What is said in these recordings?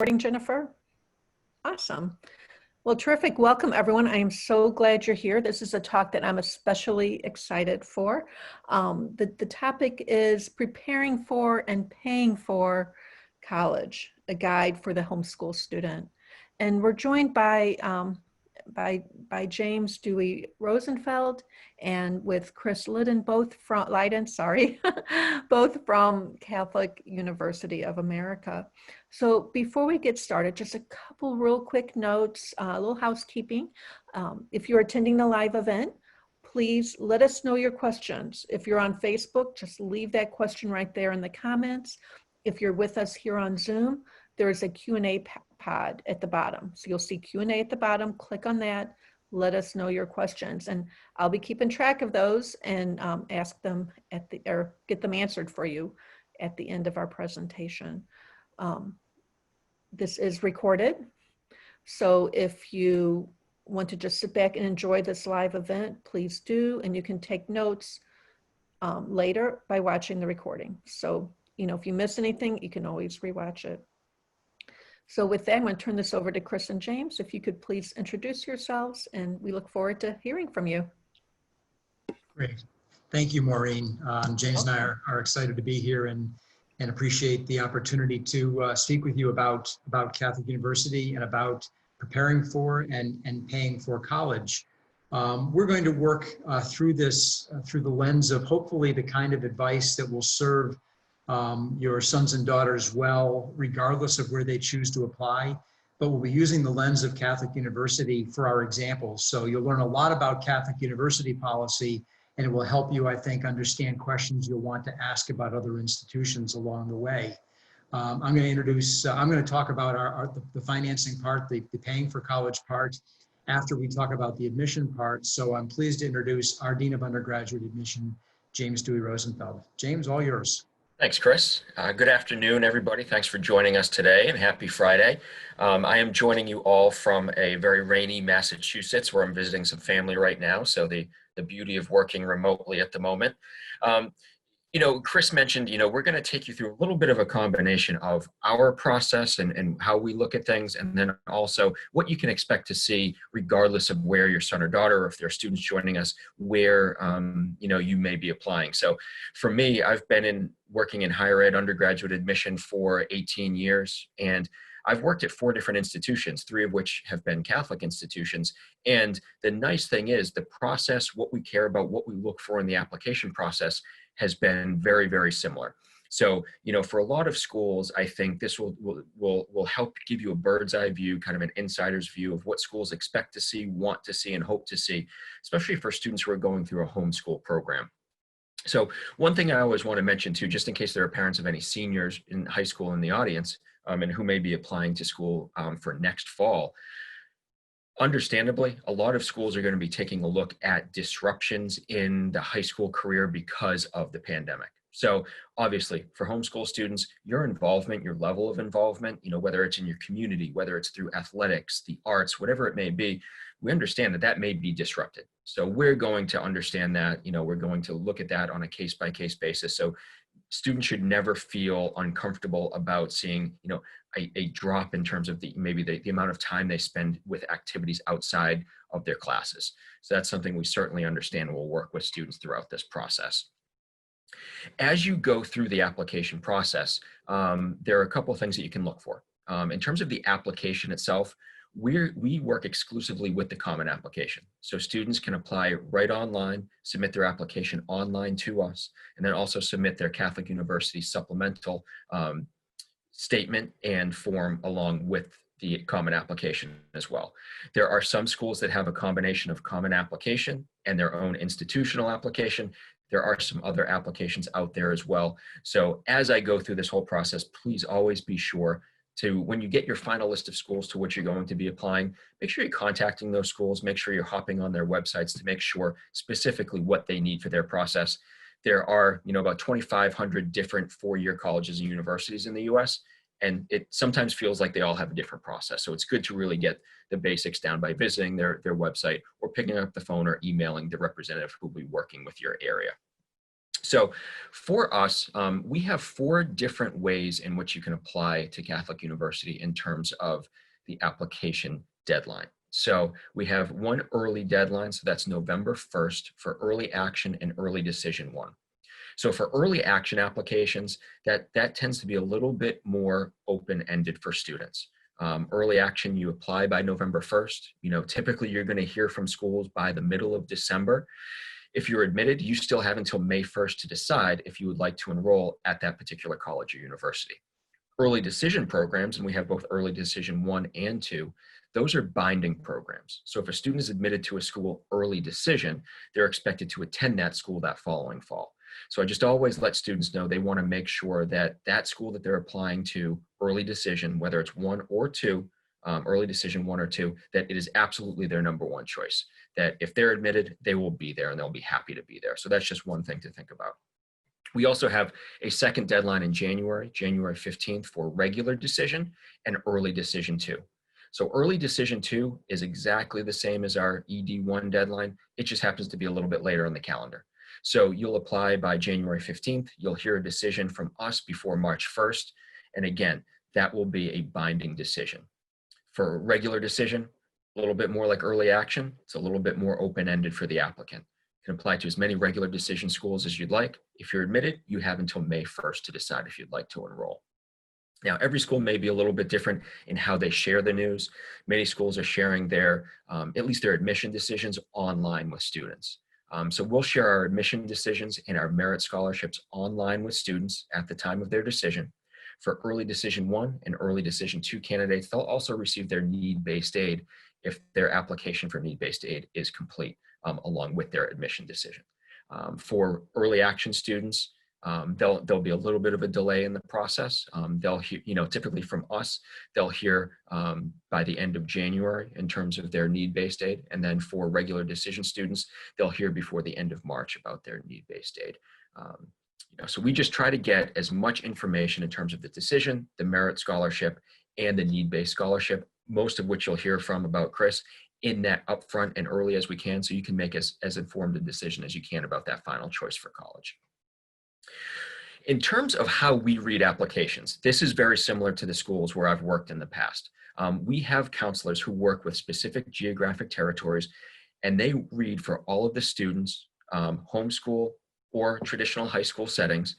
Recording, Jennifer? Awesome. Well, terrific. Welcome, everyone. I am so glad you're here. This is a talk that I'm especially excited for. The topic is preparing for and paying for college, a guide for the homeschool student. And we're joined by James Dewey-Rosenfeld and with Chris Lydon, both from both from Catholic University of America. So before we get started, just a couple real quick notes, a little housekeeping. If you're attending the live event, please let us know your questions. If you're on Facebook, just leave that question right there in the comments. If you're with us here on Zoom, there is a Q&A pod at the bottom. So you'll see Q&A at the bottom, click on that, let us know your questions. And I'll be keeping track of those and ask them or get them answered for you at the end of our presentation. This is recorded. So if you want to just sit back and enjoy this live event, please do. And you can take notes later by watching the recording. So, if you miss anything, you can always rewatch it. So with that, I'm going to turn this over to Chris and James. If you could please introduce yourselves, and we look forward to hearing from you. Great. Thank you, Maureen. James and I are excited to be here and appreciate the opportunity to speak with you about Catholic University and about preparing for and paying for college. We're going to work through this through the lens of hopefully the kind of advice that will serve your sons and daughters well, regardless of where they choose to apply. But we'll be using the lens of Catholic University for our examples. So you'll learn a lot about Catholic University policy, and it will help you, I think, understand questions you'll want to ask about other institutions along the way. I'm going to talk about the financing part, the paying for college part, after we talk about the admission part. So I'm pleased to introduce our Dean of Undergraduate Admission, James Dewey-Rosenfeld. James, all yours. Thanks, Chris. Good afternoon, everybody. Thanks for joining us today, and happy Friday. I am joining you all from a very rainy Massachusetts, where I'm visiting some family right now. So the beauty of working remotely at the moment. Chris mentioned, we're going to take you through a little bit of a combination of our process and how we look at things, and then also what you can expect to see regardless of where your son or daughter, or if there are students joining us, where you may be applying. So for me, I've been working in higher ed undergraduate admission for 18 years, and I've worked at 4 different institutions, 3 of which have been Catholic institutions. And the nice thing is the process, what we care about, what we look for in the application process has been very, very similar. So, for a lot of schools, I think this will help give you a bird's eye view, kind of an insider's view of what schools expect to see, want to see, and hope to see, especially for students who are going through a homeschool program. So one thing I always want to mention too, just in case there are parents of any seniors in high school in the audience, and who may be applying to school for next fall, understandably, a lot of schools are going to be taking a look at disruptions in the high school career because of the pandemic. So obviously for homeschool students, your involvement, your level of involvement, whether it's in your community, whether it's through athletics, the arts, whatever it may be, we understand that may be disrupted. So we're going to understand that, we're going to look at that on a case-by-case basis. So students should never feel uncomfortable about seeing, a drop in terms of the amount of time they spend with activities outside of their classes. So that's something we certainly understand and we'll work with students throughout this process. As you go through the application process, there are a couple of things that you can look for. In terms of the application itself, we work exclusively with the Common Application. So students can apply right online, submit their application online to us, and then also submit their Catholic University supplemental statement and form along with the Common Application as well. There are some schools that have a combination of Common Application and their own institutional application. There are some other applications out there as well. So as I go through this whole process, please always be sure to, when you get your final list of schools to which you're going to be applying, make sure you're contacting those schools, make sure you're hopping on their websites to make sure specifically what they need for their process. There are, about 2,500 different 4-year colleges and universities in the US, and it sometimes feels like they all have a different process. So it's good to really get the basics down by visiting their website or picking up the phone or emailing the representative who will be working with your area. So for us, we have 4 different ways in which you can apply to Catholic University in terms of the application deadline. So we have one early deadline, so that's November 1st for early action and early decision 1. So for early action applications, that tends to be a little bit more open-ended for students. Early action, you apply by November 1st. Typically you're going to hear from schools by the middle of December. If you're admitted, you still have until May 1st to decide if you would like to enroll at that particular college or university. Early decision programs, and we have both early decision 1 and 2, those are binding programs. So if a student is admitted to a school early decision, they're expected to attend that school that following fall. So I just always let students know they want to make sure that that school that they're applying to early decision, whether it's 1 or 2, early decision 1 or 2, that it is absolutely their number 1 choice. That if they're admitted, they will be there and they'll be happy to be there. So that's just one thing to think about. We also have a second deadline in January 15th for regular decision and early decision 2. So early decision 2 is exactly the same as our ED1 deadline. It just happens to be a little bit later on the calendar. So you'll apply by January 15th. You'll hear a decision from us before March 1st. And again, that will be a binding decision. For regular decision, a little bit more like early action. It's a little bit more open-ended for the applicant. You can apply to as many regular decision schools as you'd like. If you're admitted, you have until May 1st to decide if you'd like to enroll. Now, every school may be a little bit different in how they share the news. Many schools are sharing their, at least their admission decisions online with students. So we'll share our admission decisions and our merit scholarships online with students at the time of their decision. For early decision 1 and early decision 2 candidates, they'll also receive their need-based aid if their application for need-based aid is complete, along with their admission decision. For early action students, there'll be a little bit of a delay in the process. They'll hear, typically from us, they'll hear by the end of January in terms of their need-based aid. And then for regular decision students, they'll hear before the end of March about their need-based aid. So we just try to get as much information in terms of the decision, the merit scholarship, and the need-based scholarship, most of which you'll hear from about Chris in that upfront and early as we can, so you can make as informed a decision as you can about that final choice for college. In terms of how we read applications, this is very similar to the schools where I've worked in the past. We have counselors who work with specific geographic territories, and they read for all of the students, homeschool or traditional high school settings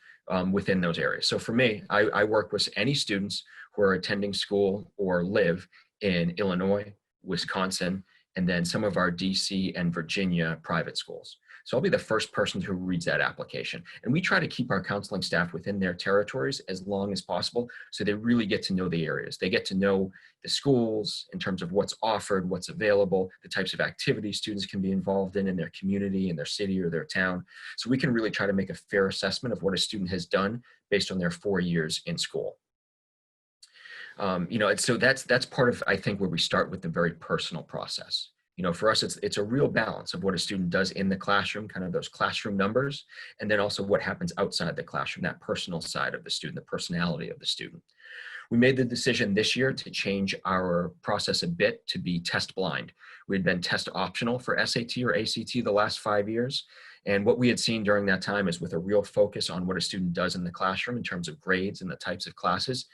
within those areas. So for me, I work with any students who are attending school or live in Illinois, Wisconsin, and then some of our DC and Virginia private schools. So I'll be the first person who reads that application. And we try to keep our counseling staff within their territories as long as possible, so they really get to know the areas. They get to know the schools in terms of what's offered, what's available, the types of activities students can be involved in their community, in their city or their town. So we can really try to make a fair assessment of what a student has done based on their 4 years in school. So that's part of, I think, where we start with the very personal process. For us, it's a real balance of what a student does in the classroom, kind of those classroom numbers, and then also what happens outside the classroom, that personal side of the student, the personality of the student. We made the decision this year to change our process a bit to be test blind. We had been test optional for SAT or ACT the last 5 years. And what we had seen during that time is with a real focus on what a student does in the classroom in terms of grades and the types of classes,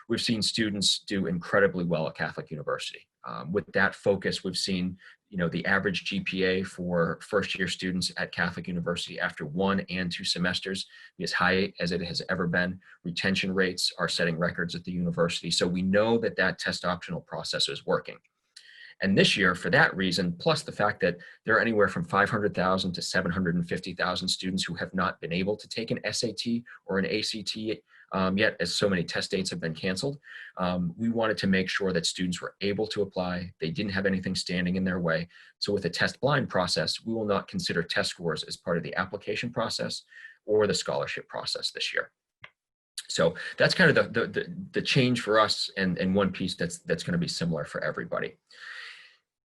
we've seen students do incredibly well at Catholic University. With that focus, we've seen the average GPA for first-year students at Catholic University after 1 and 2 semesters be as high as it has ever been. Retention rates are setting records at the university. So we know that that test optional process is working. And this year, for that reason, plus the fact that there are anywhere from 500,000 to 750,000 students who have not been able to take an SAT or an ACT yet, as so many test dates have been canceled, we wanted to make sure that students were able to apply. They didn't have anything standing in their way. So with the test blind process, we will not consider test scores as part of the application process or the scholarship process this year. So that's kind of the change for us, and one piece that's going to be similar for everybody.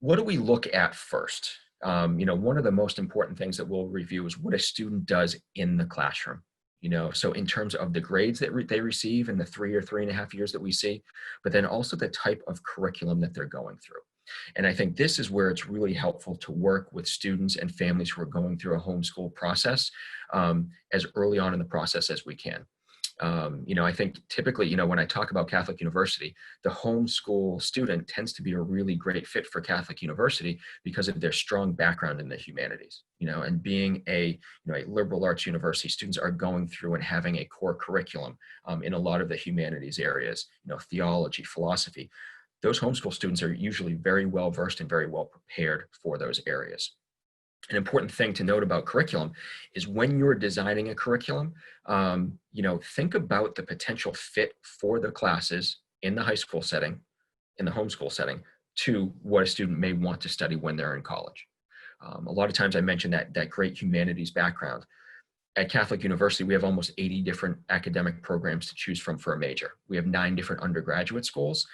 What do we look at first? One of the most important things that we'll review is what a student does in the classroom. So in terms of the grades that they receive in the 3 or 3.5 years that we see, but then also the type of curriculum that they're going through. And I think this is where it's really helpful to work with students and families who are going through a homeschool process as early on in the process as we can. I think typically, when I talk about Catholic University, the homeschool student tends to be a really great fit for Catholic University because of their strong background in the humanities, and being a liberal arts university, students are going through and having a core curriculum in a lot of the humanities areas, theology, philosophy. Those homeschool students are usually very well versed and very well prepared for those areas. An important thing to note about curriculum is when you're designing a curriculum, think about the potential fit for the classes in the high school setting, in the homeschool setting, to what a student may want to study when they're in college. A lot of times I mention that great humanities background. At Catholic University, we have almost 80 different academic programs to choose from for a major. We have 9 different undergraduate schools.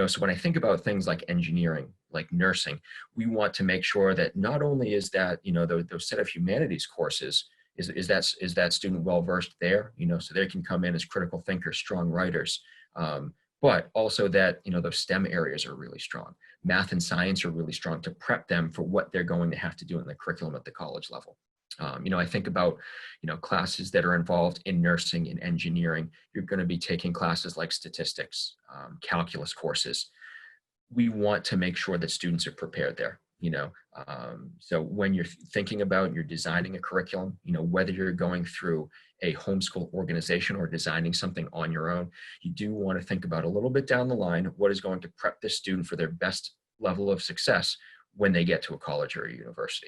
So when I think about things like engineering, like nursing, we want to make sure that not only is that, those set of humanities courses, is that student well-versed there, so they can come in as critical thinkers, strong writers, but also that, those STEM areas are really strong. Math and science are really strong to prep them for what they're going to have to do in the curriculum at the college level. I think about, classes that are involved in nursing and engineering. You're going to be taking classes like statistics, calculus courses. We want to make sure that students are prepared there, so when you're thinking about, you're designing a curriculum, whether you're going through a homeschool organization or designing something on your own, you do want to think about a little bit down the line, what is going to prep the student for their best level of success when they get to a college or a university.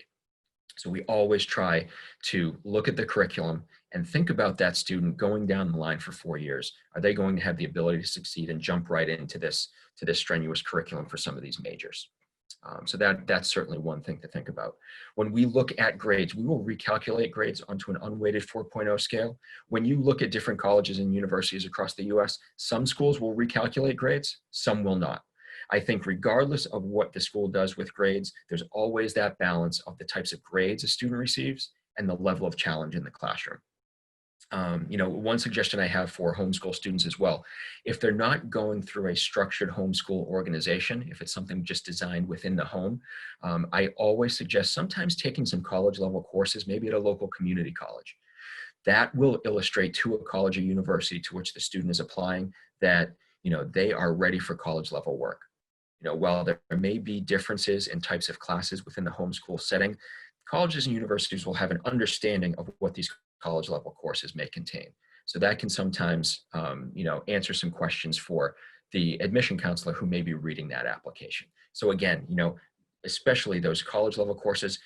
So we always try to look at the curriculum and think about that student going down the line for 4 years. Are they going to have the ability to succeed and jump right into this strenuous curriculum for some of these majors? So that's certainly one thing to think about. When we look at grades, we will recalculate grades onto an unweighted 4.0 scale. When you look at different colleges and universities across the US, some schools will recalculate grades, some will not. I think regardless of what the school does with grades, there's always that balance of the types of grades a student receives and the level of challenge in the classroom. One suggestion I have for homeschool students as well, if they're not going through a structured homeschool organization, if it's something just designed within the home, I always suggest sometimes taking some college level courses, maybe at a local community college. That will illustrate to a college or university to which the student is applying that, they are ready for college level work. While there may be differences in types of classes within the homeschool setting, colleges and universities will have an understanding of what these college level courses may contain. So that can sometimes, answer some questions for the admission counselor who may be reading that application. So again, especially those college level courses,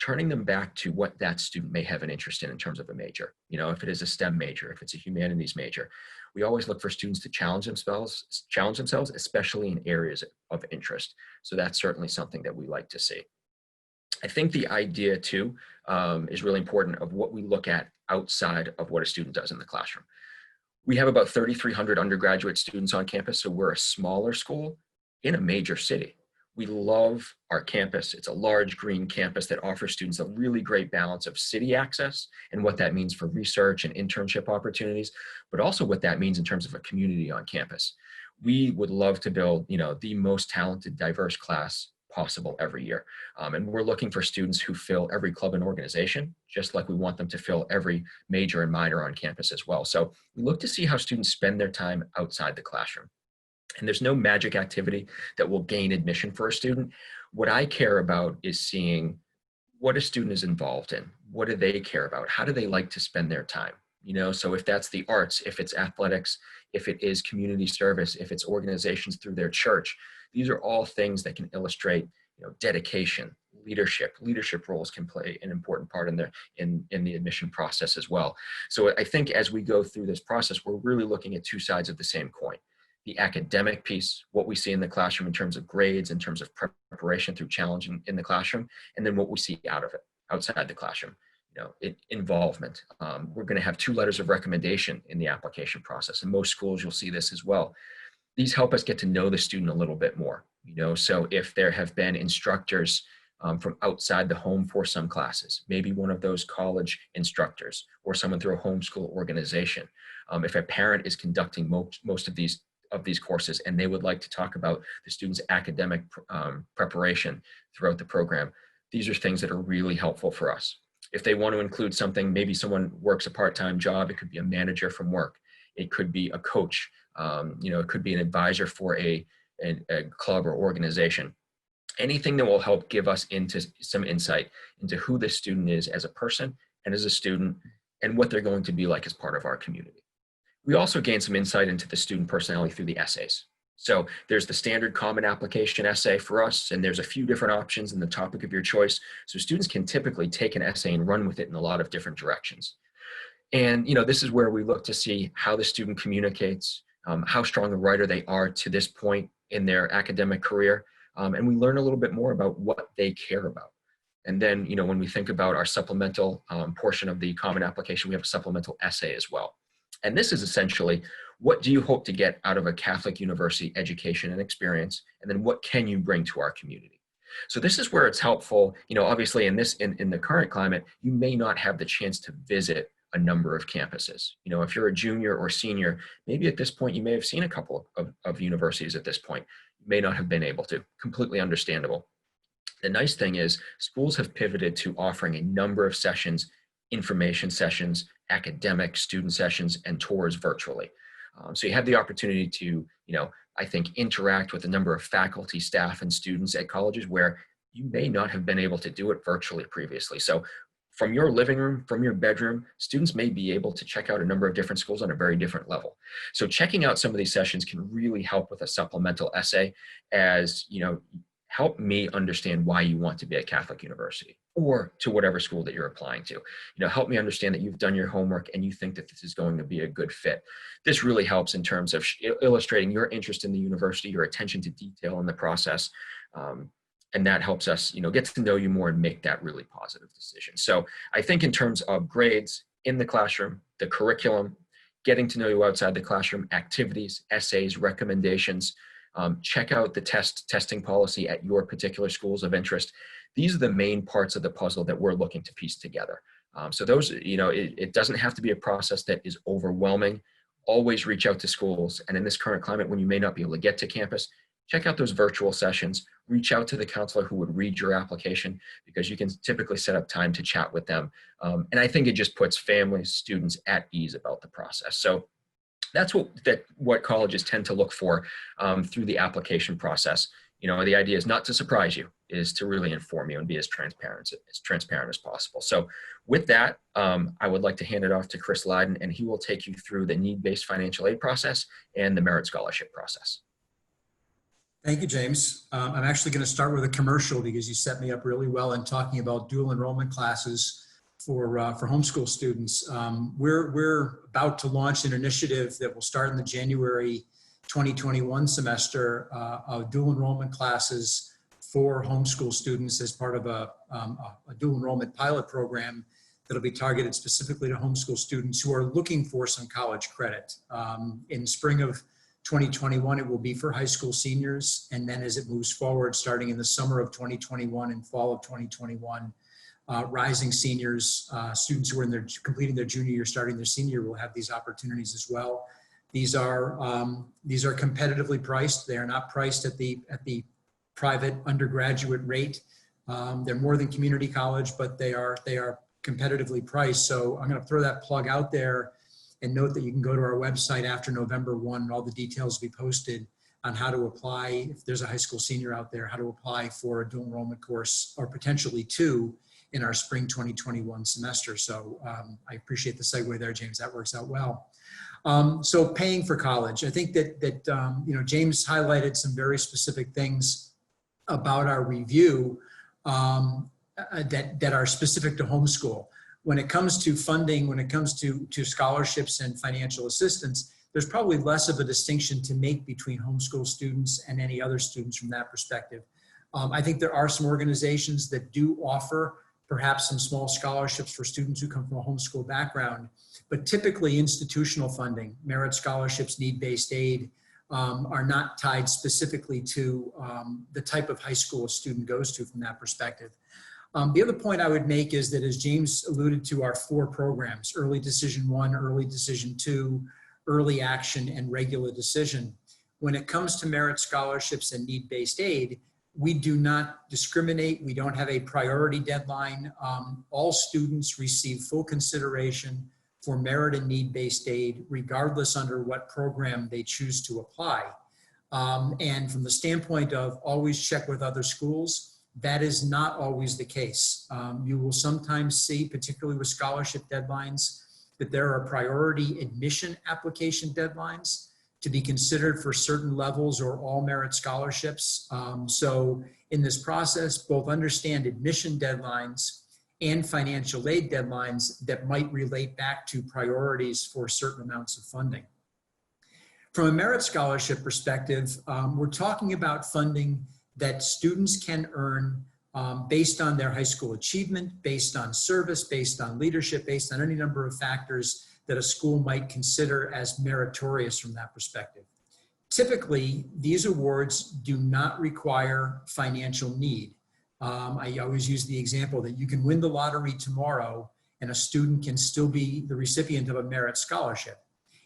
turning them back to what that student may have an interest in terms of a major. If it is a STEM major, if it's a humanities major, we always look for students to challenge themselves, especially in areas of interest. So that's certainly something that we like to see. I think the idea too is really important of what we look at outside of what a student does in the classroom. We have about 3,300 undergraduate students on campus, so we're a smaller school in a major city. We love our campus. It's a large green campus that offers students a really great balance of city access and what that means for research and internship opportunities, but also what that means in terms of a community on campus. We would love to build, the most talented, diverse class possible every year. And we're looking for students who fill every club and organization, just like we want them to fill every major and minor on campus as well. So we look to see how students spend their time outside the classroom. And there's no magic activity that will gain admission for a student. What I care about is seeing what a student is involved in. What do they care about? How do they like to spend their time? So if that's the arts, if it's athletics, if it is community service, if it's organizations through their church, these are all things that can illustrate, dedication, leadership. Leadership roles can play an important part in the admission process as well. So I think as we go through this process, we're really looking at two sides of the same coin. The academic piece, what we see in the classroom in terms of grades, in terms of preparation through challenge in the classroom, and then what we see out of it, outside the classroom, involvement. We're going to have 2 letters of recommendation in the application process. In most schools, you'll see this as well. These help us get to know the student a little bit more, so if there have been instructors from outside the home for some classes, maybe one of those college instructors or someone through a homeschool organization. If a parent is conducting most of these of these courses and they would like to talk about the student's academic preparation throughout the program, these are things that are really helpful for us. If they want to include something, maybe someone works a part-time job, it could be a manager from work, it could be a coach, it could be an advisor for a club or organization. Anything that will help give us into some insight into who the student is as a person and as a student and what they're going to be like as part of our community. We also gain some insight into the student personality through the essays. So there's the standard common application essay for us, and there's a few different options in the topic of your choice. So students can typically take an essay and run with it in a lot of different directions. And this is where we look to see how the student communicates, how strong a writer they are to this point in their academic career. And we learn a little bit more about what they care about. And then, when we think about our supplemental portion of the common application, we have a supplemental essay as well. And this is essentially, what do you hope to get out of a Catholic university education and experience? And then what can you bring to our community? So this is where it's helpful, obviously in the current climate, you may not have the chance to visit a number of campuses. If you're a junior or senior, maybe at this point, you may have seen a couple of universities at this point. You may not have been able to, completely understandable. The nice thing is schools have pivoted to offering a number of sessions, information sessions, academic student sessions, and tours virtually. So you have the opportunity to, I think, interact with a number of faculty, staff, and students at colleges where you may not have been able to do it virtually previously. So from your living room, from your bedroom, students may be able to check out a number of different schools on a very different level. So checking out some of these sessions can really help with a supplemental essay as, help me understand why you want to be at Catholic University or to whatever school that you're applying to. Help me understand that you've done your homework and you think that this is going to be a good fit. This really helps in terms of illustrating your interest in the university, your attention to detail in the process. And that helps us, get to know you more and make that really positive decision. So I think in terms of grades in the classroom, the curriculum, getting to know you outside the classroom, activities, essays, recommendations, check out the testing policy at your particular schools of interest. These are the main parts of the puzzle that we're looking to piece together. So those, it doesn't have to be a process that is overwhelming. Always reach out to schools. And in this current climate, when you may not be able to get to campus, check out those virtual sessions, reach out to the counselor who would read your application because you can typically set up time to chat with them. And I think it just puts families, students at ease about the process. So that's what colleges tend to look for through the application process. The idea is not to surprise you, is to really inform you and be as transparent as possible. So with that, I would like to hand it off to Chris Lydon, and he will take you through the need-based financial aid process and the merit scholarship process. Thank you, James. I'm actually going to start with a commercial because you set me up really well in talking about dual enrollment classes for homeschool students. We're about to launch an initiative that will start in the January 2021 semester of dual enrollment classes for homeschool students as part of a dual enrollment pilot program that'll be targeted specifically to homeschool students who are looking for some college credit. In spring of 2021, it will be for high school seniors, and then as it moves forward, starting in the summer of 2021 and fall of 2021, rising seniors, students who are completing their junior year, starting their senior year, will have these opportunities as well. These are competitively priced. They are not priced at the private undergraduate rate. They're more than community college, but they are competitively priced. So I'm going to throw that plug out there and note that you can go to our website after November 1 and all the details will be posted on how to apply, if there's a high school senior out there, how to apply for a dual enrollment course or potentially two in our spring 2021 semester. So I appreciate the segue there, James. That works out well. So paying for college, I think that James highlighted some very specific things about our review that are specific to homeschool. When it comes to funding, when it comes to scholarships and financial assistance, there's probably less of a distinction to make between homeschool students and any other students from that perspective. I think there are some organizations that do offer perhaps some small scholarships for students who come from a homeschool background, but typically institutional funding, merit scholarships, need-based aid, are not tied specifically to the type of high school a student goes to from that perspective. The other point I would make is that, as James alluded to, our 4 programs, Early Decision 1, Early Decision 2, Early Action, and Regular Decision. when it comes to merit scholarships and need-based aid, we do not discriminate. We don't have a priority deadline. All students receive full consideration for merit and need-based aid, regardless under what program they choose to apply. And from the standpoint of always check with other schools, that is not always the case. You will sometimes see, particularly with scholarship deadlines, that there are priority admission application deadlines to be considered for certain levels or all merit scholarships. So in this process, both understand admission deadlines and financial aid deadlines that might relate back to priorities for certain amounts of funding. From a merit scholarship perspective, we're talking about funding that students can earn based on their high school achievement, based on service, based on leadership, based on any number of factors that a school might consider as meritorious from that perspective. Typically, these awards do not require financial need. I always use the example that you can win the lottery tomorrow and a student can still be the recipient of a merit scholarship.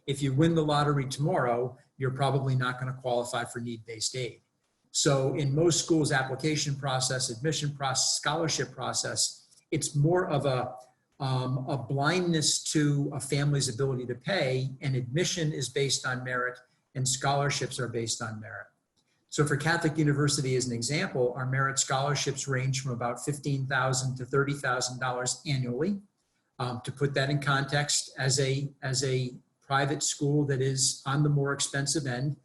If you win the lottery tomorrow, you're probably not going to qualify for need-based aid. So in most schools' application process, admission process, scholarship process, it's more of a blindness to a family's ability to pay, and admission is based on merit and scholarships are based on merit. So for Catholic University, as an example, our merit scholarships range from about $15,000 to $30,000 annually. To put that in context, as a private school that is on the more expensive end,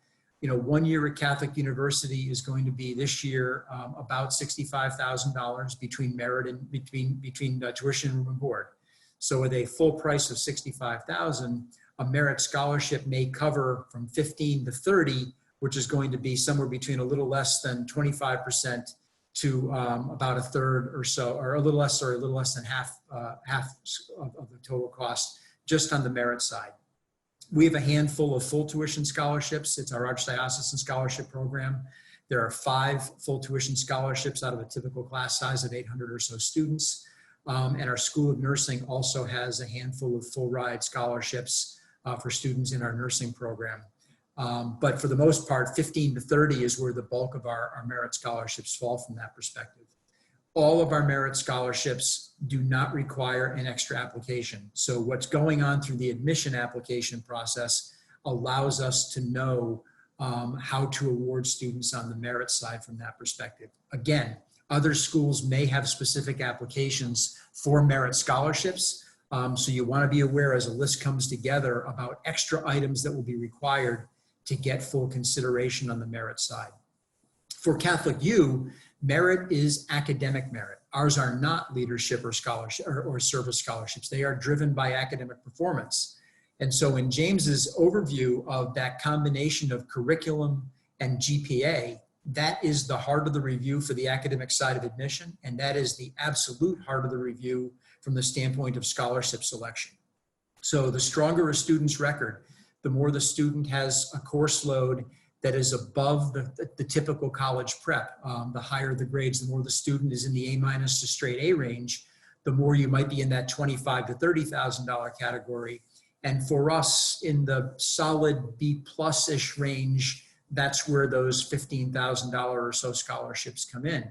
1 year at Catholic University is going to be this year about $65,000 between merit and between tuition and room and board. So with a full price of $65,000, a merit scholarship may cover from 15 to 30, which is going to be somewhere between a little less than 25% to about a third or so, or a little less than half of the total cost just on the merit side. We have a handful of full tuition scholarships. It's our Archdiocesan Scholarship Program. There are 5 full tuition scholarships out of a typical class size of 800 or so students. And our School of Nursing also has a handful of full ride scholarships for students in our nursing program. But for the most part, 15 to 30 is where the bulk of our merit scholarships fall from that perspective. All of our merit scholarships do not require an extra application. So what's going on through the admission application process allows us to know how to award students on the merit side from that perspective. Again, other schools may have specific applications for merit scholarships. So you want to be aware as a list comes together about extra items that will be required to get full consideration on the merit side. For Catholic U, merit is academic merit. Ours are not leadership or scholarship or service scholarships. They are driven by academic performance. And so in James's overview of that combination of curriculum and GPA, that is the heart of the review for the academic side of admission, and that is the absolute heart of the review from the standpoint of scholarship selection. So the stronger a student's record, the more the student has a course load that is above the typical college prep. The higher the grades, the more the student is in the A- to straight A range, the more you might be in that $25,000 to $30,000 category. And for us, in the solid B+-ish range, that's where those $15,000 or so scholarships come in.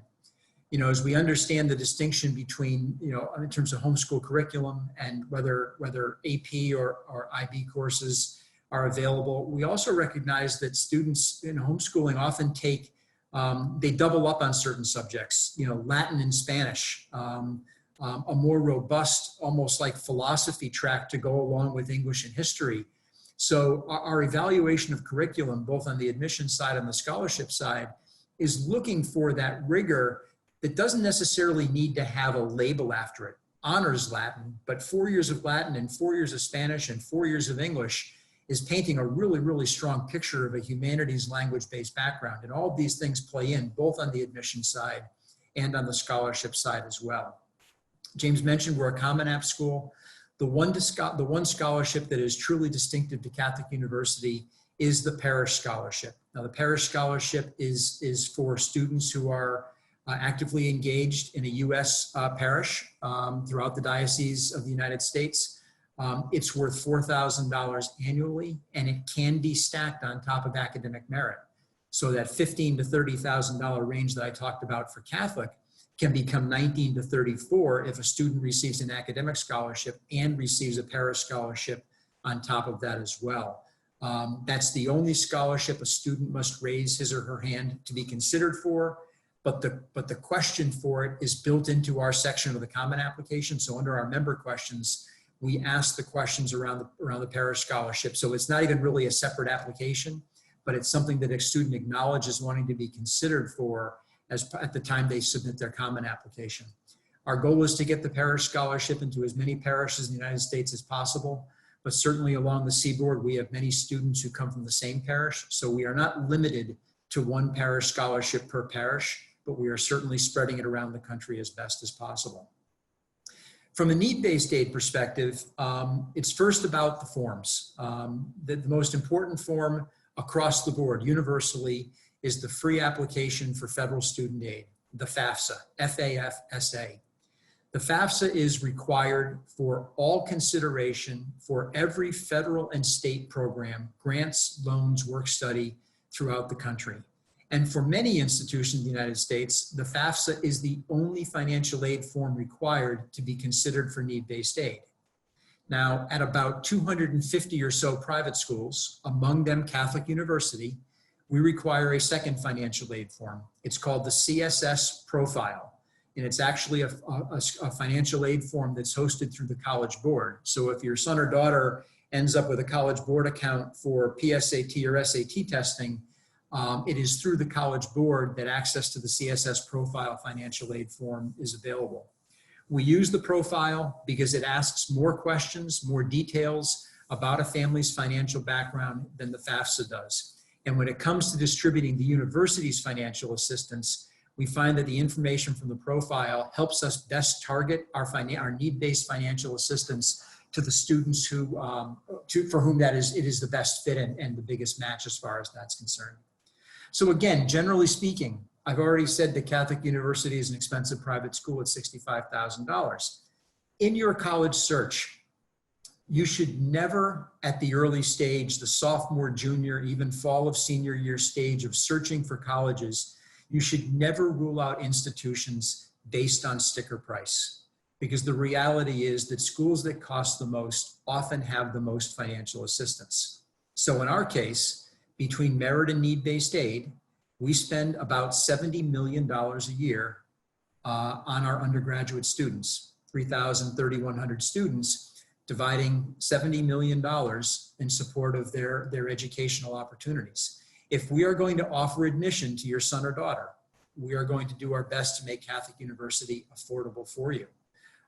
As we understand the distinction between, in terms of homeschool curriculum and whether AP or IB courses are available, we also recognize that students in homeschooling often take, they double up on certain subjects, Latin and Spanish, a more robust, almost like philosophy track to go along with English and history. So our evaluation of curriculum, both on the admission side and the scholarship side, is looking for that rigor that doesn't necessarily need to have a label after it. Honors Latin, but 4 years of Latin and 4 years of Spanish and 4 years of English is painting a really, really strong picture of a humanities language-based background. And all of these things play in both on the admission side and on the scholarship side as well. James mentioned we're a Common App school. The one scholarship that is truly distinctive to Catholic University is the Parish Scholarship. Now, the Parish Scholarship is for students who are actively engaged in a U.S. parish throughout the Diocese of the United States. It's worth $4,000 annually, and it can be stacked on top of academic merit. So that $15,000 to $30,000 range that I talked about for Catholic can become $19,000 to $34,000 if a student receives an academic scholarship and receives a parish scholarship on top of that as well. That's the only scholarship a student must raise his or her hand to be considered for, but the question for it is built into our section of the Common Application. So under our member questions, we ask the questions around the parish scholarship. So it's not even really a separate application, but it's something that a student acknowledges wanting to be considered for at the time they submit their Common Application. Our goal is to get the parish scholarship into as many parishes in the United States as possible, but certainly along the seaboard, we have many students who come from the same parish, so we are not limited to one parish scholarship per parish, but we are certainly spreading it around the country as best as possible. From a need-based aid perspective, it's first about the forms. The most important form across the board, universally, is the free application for federal student aid, the FAFSA, F-A-F-S-A. The FAFSA is required for all consideration for every federal and state program, grants, loans, work study throughout the country. And for many institutions in the United States, the FAFSA is the only financial aid form required to be considered for need-based aid. Now, at about 250 or so private schools, among them Catholic University, we require a second financial aid form. It's called the CSS Profile, and it's actually a financial aid form that's hosted through the College Board. So if your son or daughter ends up with a College Board account for PSAT or SAT testing, it is through the College Board that access to the CSS Profile financial aid form is available. We use the profile because it asks more questions, more details about a family's financial background than the FAFSA does. And when it comes to distributing the university's financial assistance, we find that the information from the profile helps us best target our need-based financial assistance to the students who, for whom it is the best fit and the biggest match as far as that's concerned. So again, generally speaking, I've already said that Catholic University is an expensive private school at $65,000. In your college search, you should never, at the early stage, the sophomore, junior, even fall of senior year stage of searching for colleges, you should never rule out institutions based on sticker price, because the reality is that schools that cost the most often have the most financial assistance. So in our case, between merit and need-based aid, we spend about $70 million a year on our undergraduate students, 3,100 students, dividing $70 million in support of their educational opportunities. If we are going to offer admission to your son or daughter, we are going to do our best to make Catholic University affordable for you.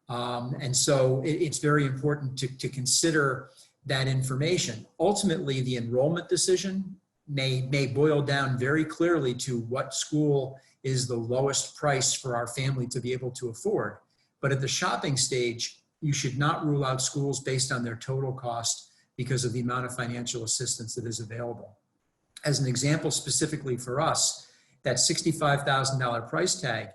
And so it's very important to consider that information. Ultimately, the enrollment decision may boil down very clearly to what school is the lowest price for our family to be able to afford. But at the shopping stage, you should not rule out schools based on their total cost because of the amount of financial assistance that is available. As an example, specifically for us, that $65,000 price tag,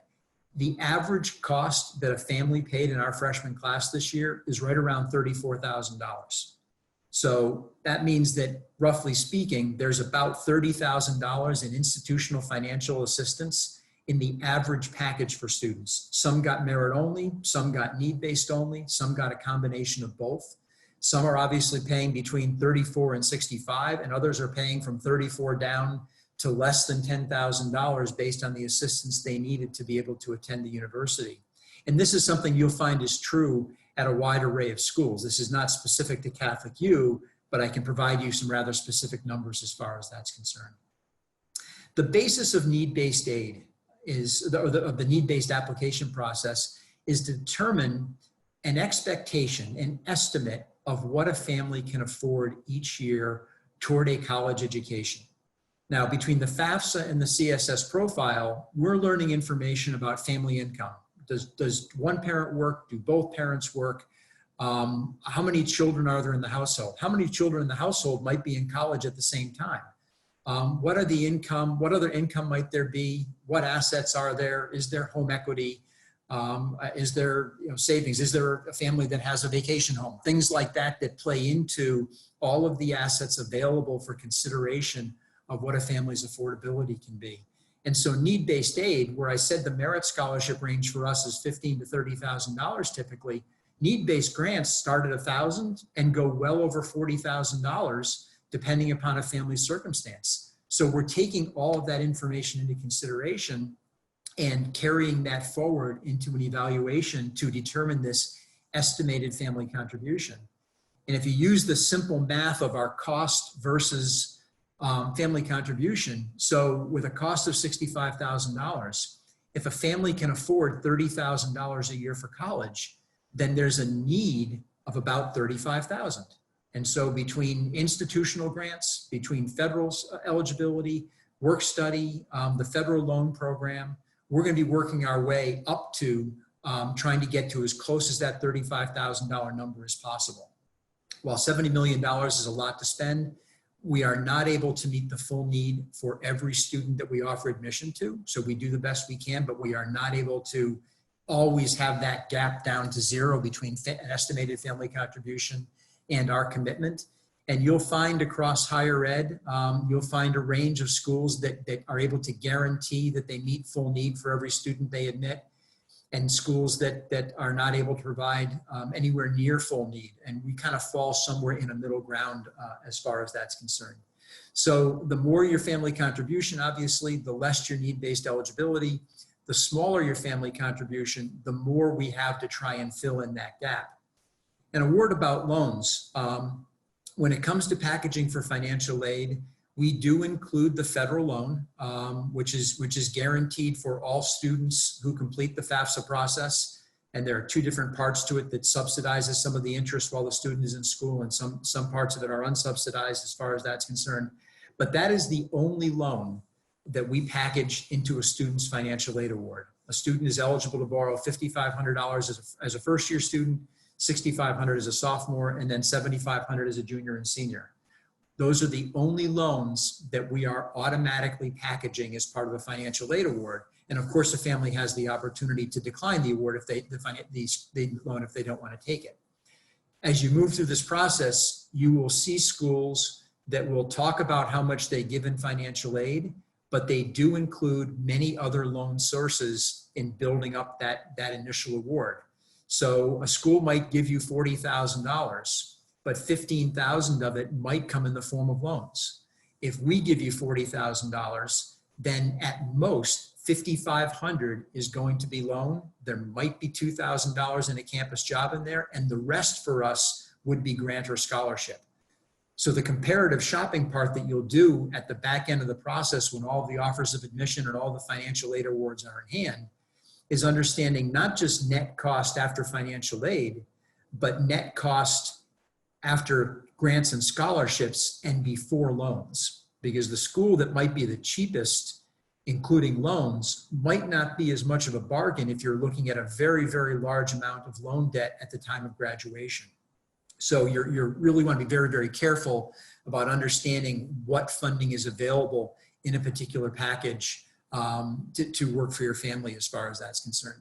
the average cost that a family paid in our freshman class this year is right around $34,000. So that means that, roughly speaking, there's about $30,000 in institutional financial assistance in the average package for students. Some got merit only, some got need-based only, some got a combination of both. Some are obviously paying between $34,000 and $65,000, and others are paying from $34,000 down to less than $10,000 based on the assistance they needed to be able to attend the university. And this is something you'll find is true at a wide array of schools. This is not specific to Catholic U, but I can provide you some rather specific numbers as far as that's concerned. The basis of need-based aid of the need-based application process is to determine an expectation, an estimate of what a family can afford each year toward a college education. Now, between the FAFSA and the CSS profile, we're learning information about family income. Does one parent work? Do both parents work? How many children are there in the household? How many children in the household might be in college at the same time? What other income might there be? What assets are there? Is there home equity? Is there savings? Is there a family that has a vacation home? Things like that that play into all of the assets available for consideration of what a family's affordability can be. And so need-based aid, where I said the merit scholarship range for us is $15,000 to $30,000 typically, need-based grants start at $1,000 and go well over $40,000 depending upon a family's circumstance. So we're taking all of that information into consideration and carrying that forward into an evaluation to determine this estimated family contribution. And if you use the simple math of our cost versus family contribution, so with a cost of $65,000, if a family can afford $30,000 a year for college, then there's a need of about $35,000. And so between institutional grants, between federal eligibility, work study, the federal loan program, we're going to be working our way up to trying to get to as close as that $35,000 number as possible. While $70 million is a lot to spend, we are not able to meet the full need for every student that we offer admission to. So we do the best we can, but we are not able to always have that gap down to zero between an estimated family contribution and our commitment. And you'll find across higher ed, you'll find a range of schools that are able to guarantee that they meet full need for every student they admit, and schools that are not able to provide anywhere near full need. And we kind of fall somewhere in a middle ground as far as that's concerned. So the more your family contribution, obviously, the less your need-based eligibility. The smaller your family contribution, the more we have to try and fill in that gap. And a word about loans. When it comes to packaging for financial aid, we do include the federal loan, which is guaranteed for all students who complete the FAFSA process. And there are two different parts to it that subsidizes some of the interest while the student is in school, and some parts of it are unsubsidized as far as that's concerned. But that is the only loan that we package into a student's financial aid award. A student is eligible to borrow $5,500 as a first-year student, $6,500 as a sophomore, and then $7,500 as a junior and senior. Those are the only loans that we are automatically packaging as part of a financial aid award. And of course, the family has the opportunity to decline the award if the loan if they don't want to take it. As you move through this process, you will see schools that will talk about how much they give in financial aid, but they do include many other loan sources in building up that initial award. So a school might give you $40,000, but $15,000 of it might come in the form of loans. If we give you $40,000, then at most $5,500 is going to be loan. There might be $2,000 in a campus job in there, and the rest for us would be grant or scholarship. So the comparative shopping part that you'll do at the back end of the process when all the offers of admission and all the financial aid awards are in hand is understanding not just net cost after financial aid, but net cost after grants and scholarships and before loans. Because the school that might be the cheapest, including loans, might not be as much of a bargain if you're looking at a very, very large amount of loan debt at the time of graduation. So you really want to be very, very careful about understanding what funding is available in a particular package to work for your family as far as that's concerned.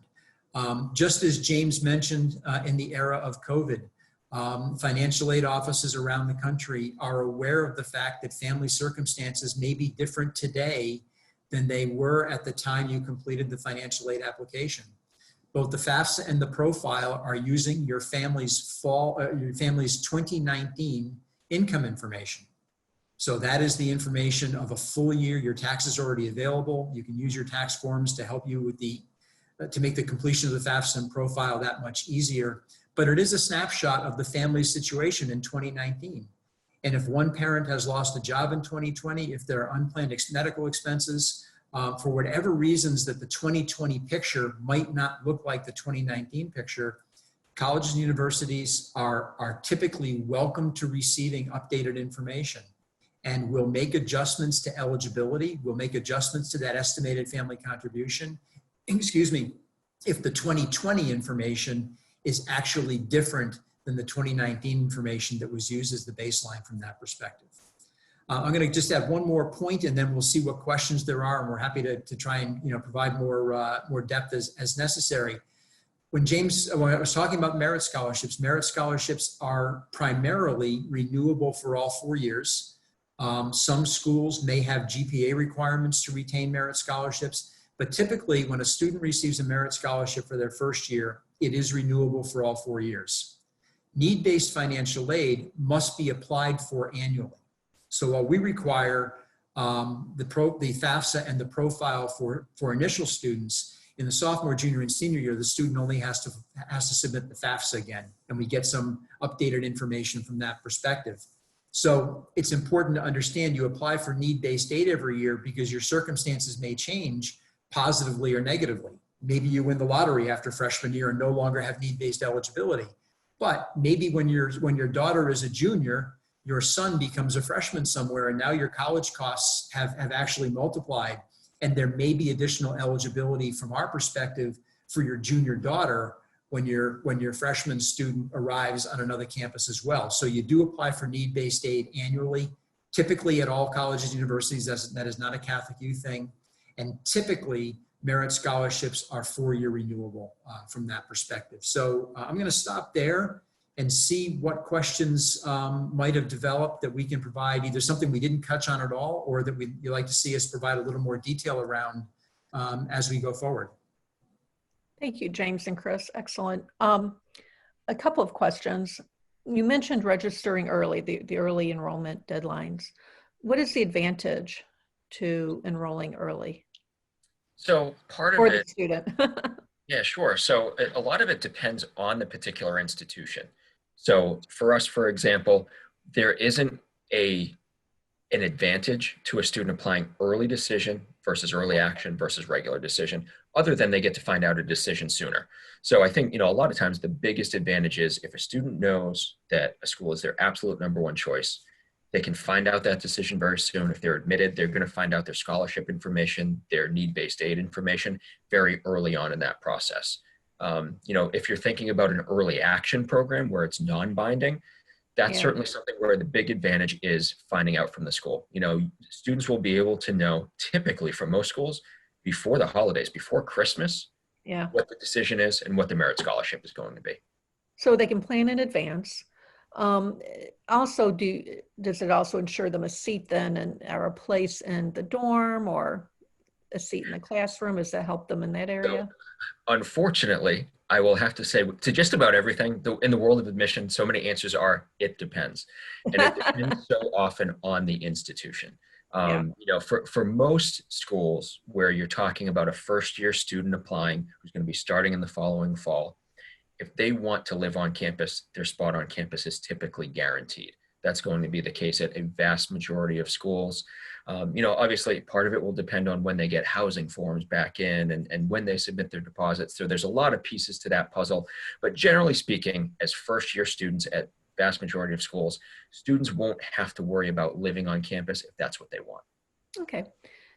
Just as James mentioned, in the era of COVID, financial aid offices around the country are aware of the fact that family circumstances may be different today than they were at the time you completed the financial aid application. Both the FAFSA and the profile are using your family's 2019 income information. So that is the information of a full year. Your taxes are already available. You can use your tax forms to help you with to make the completion of the FAFSA and profile that much easier. But it is a snapshot of the family's situation in 2019. And if one parent has lost a job in 2020, if there are unplanned medical expenses, for whatever reasons that the 2020 picture might not look like the 2019 picture, colleges and universities are typically welcome to receiving updated information. And we'll make adjustments to eligibility. We'll make adjustments to that estimated family contribution. Excuse me, if the 2020 information is actually different than the 2019 information that was used as the baseline from that perspective. I'm going to just add one more point, and then we'll see what questions there are, and we're happy to try and provide more depth as necessary. when I was talking about merit scholarships are primarily renewable for all 4 years. Some schools may have GPA requirements to retain merit scholarships, but typically when a student receives a merit scholarship for their first year, it is renewable for all 4 years. Need-based financial aid must be applied for annually. So while we require the FAFSA and the profile for initial students, in the sophomore, junior, and senior year, the student only has to submit the FAFSA again, and we get some updated information from that perspective. So it's important to understand you apply for need-based aid every year because your circumstances may change positively or negatively. Maybe you win the lottery after freshman year and no longer have need-based eligibility. But maybe when your daughter is a junior, your son becomes a freshman somewhere, and now your college costs have actually multiplied, and there may be additional eligibility from our perspective for your junior daughter when your freshman student arrives on another campus as well. So you do apply for need-based aid annually, typically at all colleges and universities. That is not a Catholic U thing. And typically, merit scholarships are 4-year renewable from that perspective. So I'm going to stop there and see what questions might have developed that we can provide, either something we didn't touch on at all or that you'd like to see us provide a little more detail around as we go forward. Thank you, James and Chris. Excellent. A couple of questions. You mentioned registering early, the early enrollment deadlines. What is the advantage to enrolling early? So part of For it, the student. yeah, sure. So a lot of it depends on the particular institution. So for us, for example, there isn't an advantage to a student applying early decision versus early action versus regular decision, other than they get to find out a decision sooner. So I think, a lot of times the biggest advantage is if a student knows that a school is their absolute number one choice, they can find out that decision very soon. If they're admitted, they're going to find out their scholarship information, their need-based aid information very early on in that process. If you're thinking about an early action program where it's non-binding, that's certainly something where the big advantage is finding out from the school. Students will be able to know typically from most schools before the holidays, before Christmas, what the decision is and what the merit scholarship is going to be. So they can plan in advance. Also, does it also ensure them a seat then or a place in the dorm or a seat in the classroom? Does that help them in that area? So, unfortunately, I will have to say to just about everything in the world of admission, so many answers are, it depends. And it depends so often on the institution. For most schools where you're talking about a first-year student applying who's going to be starting in the following fall, if they want to live on campus, their spot on campus is typically guaranteed. That's going to be the case at a vast majority of schools. Obviously part of it will depend on when they get housing forms back in and when they submit their deposits. So there's a lot of pieces to that puzzle. But generally speaking, as first-year students at vast majority of schools, students won't have to worry about living on campus if that's what they want. Okay.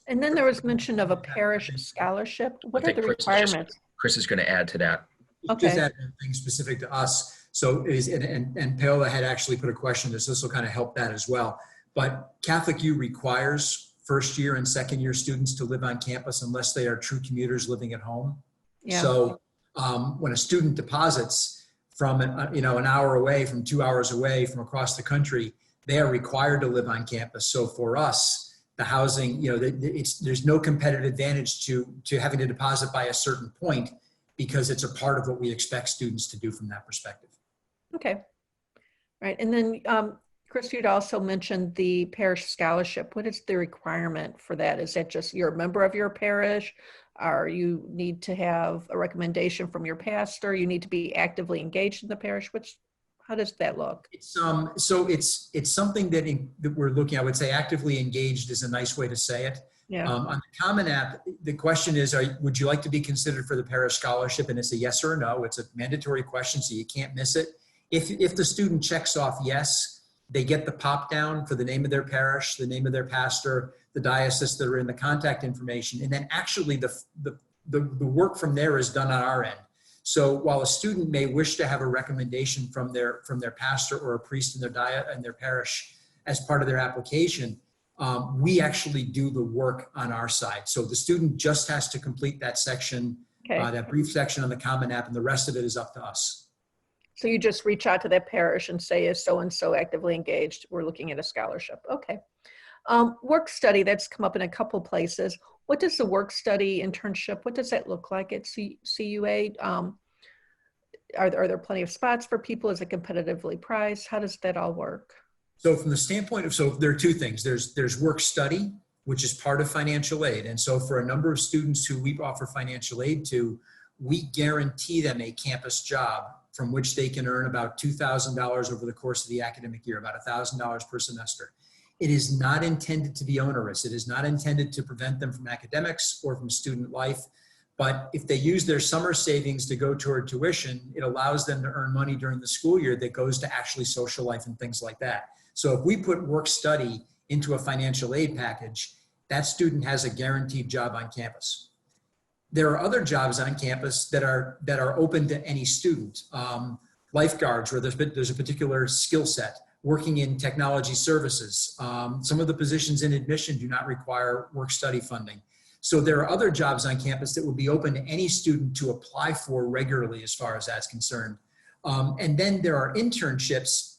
And then there was mention of a parish scholarship. What are the requirements? Chris is going to add to that. Okay. Just add one thing specific to us. So and Paola had actually put a question. This will kind of help that as well. But Catholic U requires first year and second year students to live on campus unless they are true commuters living at home. Yeah. So when a student deposits from an hour away, from 2 hours away, from across the country, they are required to live on campus. So for us, the housing, there's no competitive advantage to having to deposit by a certain point, because it's a part of what we expect students to do from that perspective. Okay. Right. And then, Chris, you'd also mentioned the parish scholarship. What is the requirement for that? Is that just you're a member of your parish, or you need to have a recommendation from your pastor? You need to be actively engaged in the parish? How does that look? It's something that we're looking. I would say actively engaged is a nice way to say it. Yeah. On the Common App, the question is, would you like to be considered for the parish scholarship? And it's a yes or a no. It's a mandatory question, so you can't miss it. If the student checks off yes, they get the pop down for the name of their parish, the name of their pastor, the diocese that are in the contact information. And then actually the work from there is done on our end. So while a student may wish to have a recommendation from their pastor or a priest in their parish as part of their application, we actually do the work on our side. So the student just has to complete that section Okay. that brief section on the Common App, and the rest of it is up to us. So you just reach out to that parish and say, is so-and-so actively engaged? We're looking at a scholarship. Okay. Work study, that's come up in a couple places. What does the work study internship, what does that look like at CUA? Are there plenty of spots for people? Is it competitively priced? How does that all work? So from the standpoint of, so there are two things. There's work study, which is part of financial aid. And so for a number of students who we offer financial aid to, we guarantee them a campus job from which they can earn about $2,000 over the course of the academic year, about $1,000 per semester. It is not intended to be onerous. It is not intended to prevent them from academics or from student life. But if they use their summer savings to go toward tuition, it allows them to earn money during the school year that goes to actually social life and things like that. So if we put work study into a financial aid package, that student has a guaranteed job on campus. There are other jobs on campus that are open to any student. Lifeguards, where there's a particular skill set. Working in technology services. Some of the positions in admission do not require work study funding. So there are other jobs on campus that would be open to any student to apply for regularly as far as that's concerned. And then there are internships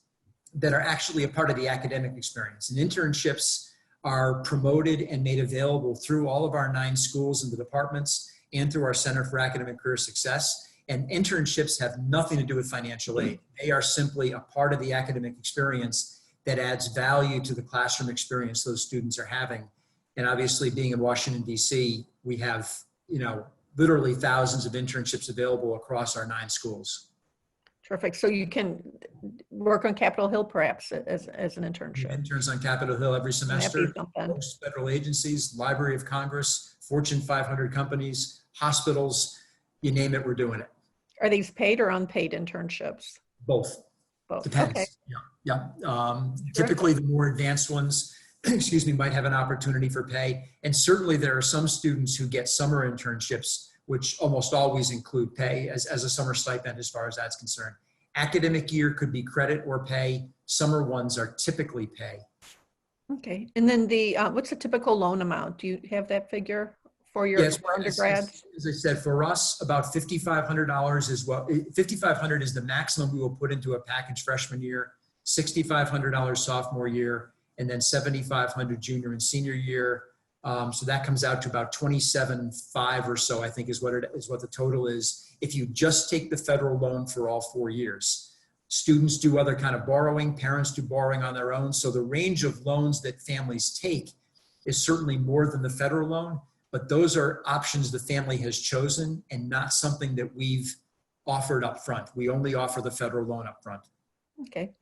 that are actually a part of the academic experience. And internships are promoted and made available through all of our 9 schools and the departments and through our Center for Academic Career Success. And internships have nothing to do with financial aid. They are simply a part of the academic experience that adds value to the classroom experience those students are having. And obviously being in Washington, D.C., we have, literally thousands of internships available across our 9 schools. Terrific. So you can work on Capitol Hill perhaps as an internship. Interns on Capitol Hill every semester. Something. Most federal agencies, Library of Congress, Fortune 500 companies, hospitals, you name it, we're doing it. Are these paid or unpaid internships? Both. Both. Depends. Okay. Yeah. Typically the more advanced ones, might have an opportunity for pay. And certainly there are some students who get summer internships, which almost always include pay as a summer stipend as far as that's concerned. Academic year could be credit or pay. Summer ones are typically pay. Okay. And then what's the typical loan amount? Do you have that figure for your undergrads? As I said, for us, about $5,500 is $5,500 is the maximum we will put into a package freshman year, $6,500 sophomore year, and then $7,500 junior and senior year. So that comes out to about $27,500 or so, I think is what the total is. If you just take the federal loan for all 4 years. Students do other kind of borrowing, parents do borrowing on their own. So the range of loans that families take is certainly more than the federal loan, but those are options the family has chosen and not something that we've offered up front. We only offer the federal loan up front. Okay.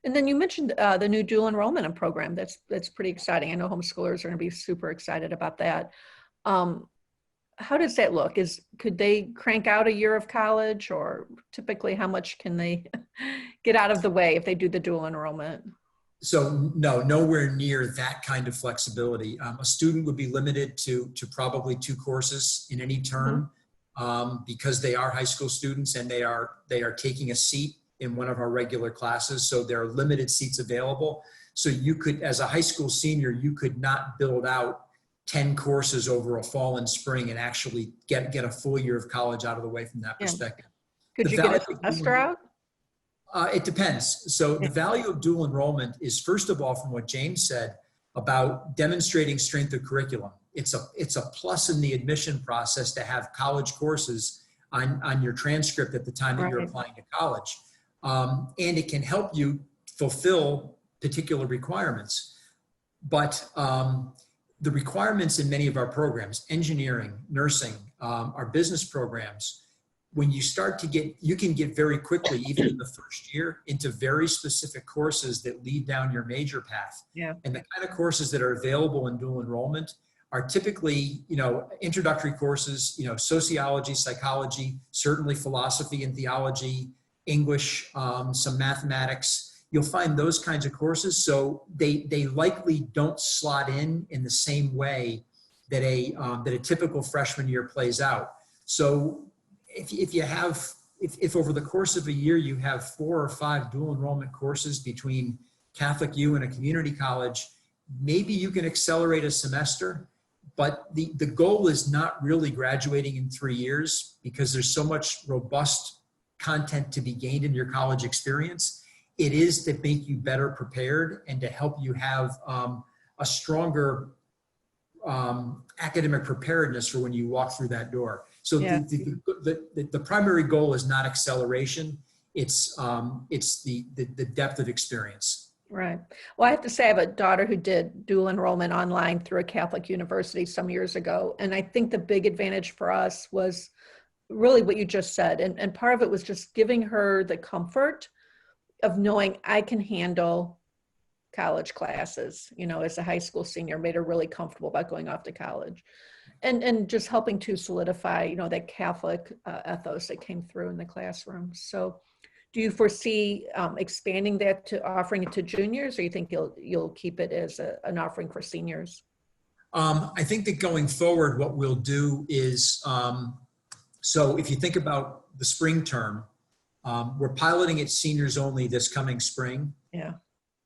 And then you mentioned the new dual enrollment program. That's pretty exciting. I know homeschoolers are going to be super excited about that. How does that look? Could they crank out a year of college, or typically how much can they get out of the way if they do the dual enrollment? So no, nowhere near that kind of flexibility. A student would be limited to probably 2 courses in any term because they are high school students and they are taking a seat in one of our regular classes. So there are limited seats available. So you could, as a high school senior, you could not build out 10 courses over a fall and spring and actually get a full year of college out of the way from that perspective. Could you get a semester out? It depends. So the value of dual enrollment is, first of all, from what James said about demonstrating strength of curriculum. It's a plus in the admission process to have college courses on your transcript at the time that you're applying to college. And it can help you fulfill particular requirements. But the requirements in many of our programs, engineering, nursing, our business programs, when you start to you can get very quickly, even in the first year, into very specific courses that lead down your major path. Yeah. And the kind of courses that are available in dual enrollment are typically, introductory courses, sociology, psychology, certainly philosophy and theology, English, some mathematics. You'll find those kinds of courses. So they likely don't slot in the same way that a typical freshman year plays out. So if over the course of a year you have 4 or 5 dual enrollment courses between Catholic U and a community college, maybe you can accelerate a semester, But the goal is not really graduating in 3 years, because there's so much robust content to be gained in your college experience. It is to make you better prepared and to help you have a stronger academic preparedness for when you walk through that door. So Yeah. the primary goal is not acceleration. It's the depth of experience. Right. Well, I have to say, I have a daughter who did dual enrollment online through a Catholic university some years ago. And I think the big advantage for us was really what you just said. And part of it was just giving her the comfort of knowing I can handle college classes, you know, as a high school senior, made her really comfortable about going off to college. And just helping to solidify, you know, that Catholic ethos that came through in the classroom. So do you foresee expanding that to offering it to juniors, or you think you'll keep it as an offering for seniors? I think that going forward, what we'll do is, so if you think about the spring term, we're piloting it seniors only this coming spring. Yeah.